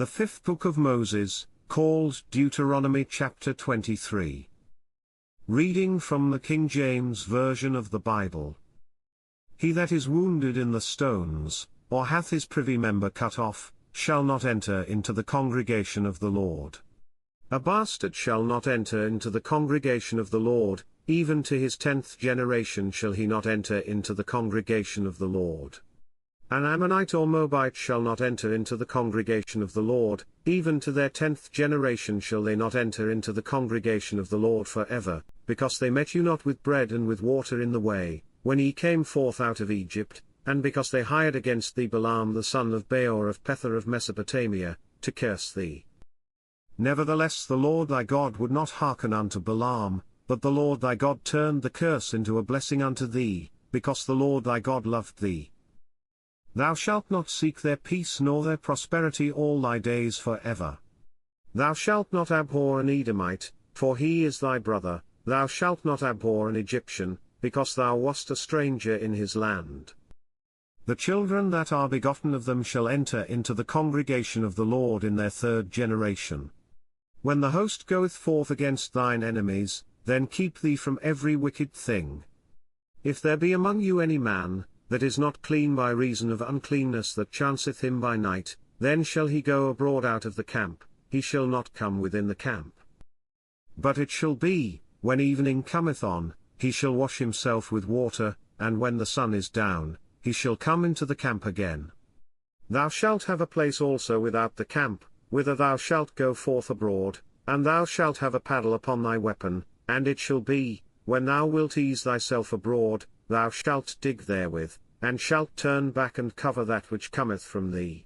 The fifth book of Moses, called Deuteronomy chapter 23. Reading from the King James Version of the Bible. He that is wounded in the stones, or hath his privy member cut off, shall not enter into the congregation of the Lord. A bastard shall not enter into the congregation of the Lord, even to his 10th generation shall he not enter into the congregation of the Lord. An Ammonite or Moabite shall not enter into the congregation of the Lord, even to their 10th generation shall they not enter into the congregation of the Lord forever, because they met you not with bread and with water in the way, when ye came forth out of Egypt, and because they hired against thee Balaam the son of Beor of Pethor of Mesopotamia, to curse thee. Nevertheless the Lord thy God would not hearken unto Balaam, but the Lord thy God turned the curse into a blessing unto thee, because the Lord thy God loved thee. Thou shalt not seek their peace nor their prosperity all thy days for ever. Thou shalt not abhor an Edomite, for he is thy brother, thou shalt not abhor an Egyptian, because thou wast a stranger in his land. The children that are begotten of them shall enter into the congregation of the Lord in their 3rd generation. When the host goeth forth against thine enemies, then keep thee from every wicked thing. If there be among you any man, that is not clean by reason of uncleanness that chanceth him by night, then shall he go abroad out of the camp, he shall not come within the camp. But it shall be, when evening cometh on, he shall wash himself with water, and when the sun is down, he shall come into the camp again. Thou shalt have a place also without the camp, whither thou shalt go forth abroad, and thou shalt have a paddle upon thy weapon, and it shall be, when thou wilt ease thyself abroad, thou shalt dig therewith, and shalt turn back and cover that which cometh from thee.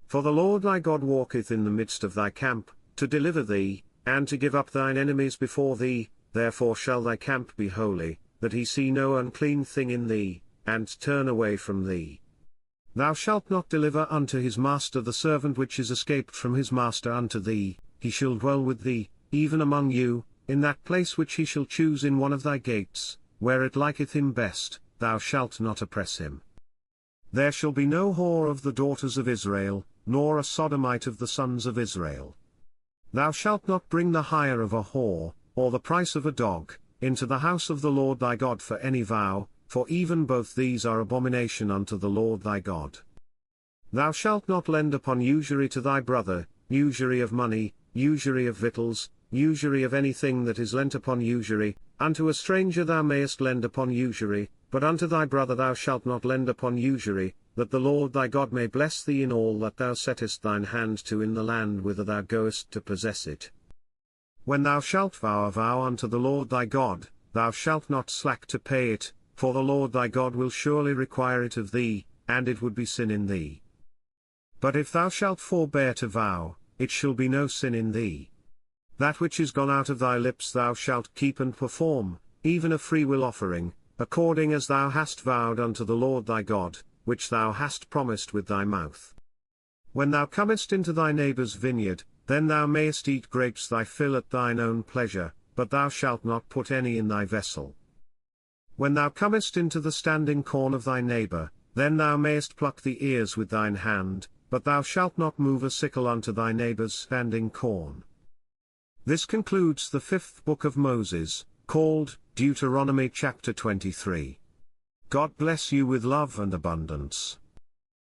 For the Lord thy God walketh in the midst of thy camp, to deliver thee, and to give up thine enemies before thee, therefore shall thy camp be holy, that he see no unclean thing in thee, and turn away from thee. Thou shalt not deliver unto his master the servant which is escaped from his master unto thee, he shall dwell with thee, even among you, in that place which he shall choose in one of thy gates, where it liketh him best, thou shalt not oppress him. There shall be no whore of the daughters of Israel, nor a sodomite of the sons of Israel. Thou shalt not bring the hire of a whore, or the price of a dog, into the house of the Lord thy God for any vow, for even both these are abomination unto the Lord thy God. Thou shalt not lend upon usury to thy brother, usury of money, usury of victuals, usury of anything that is lent upon usury. Unto a stranger thou mayest lend upon usury, but unto thy brother thou shalt not lend upon usury, that the Lord thy God may bless thee in all that thou settest thine hand to in the land whither thou goest to possess it. When thou shalt vow a vow unto the Lord thy God, thou shalt not slack to pay it, for the Lord thy God will surely require it of thee, and it would be sin in thee. But if thou shalt forbear to vow, it shall be no sin in thee. That which is gone out of thy lips thou shalt keep and perform, even a freewill offering, according as thou hast vowed unto the Lord thy God, which thou hast promised with thy mouth. When thou comest into thy neighbour's vineyard, then thou mayest eat grapes thy fill at thine own pleasure, but thou shalt not put any in thy vessel. When thou comest into the standing corn of thy neighbour, then thou mayest pluck the ears with thine hand, but thou shalt not move a sickle unto thy neighbour's standing corn. This concludes the 5th book of Moses, called Deuteronomy chapter 23. God bless you with love and abundance.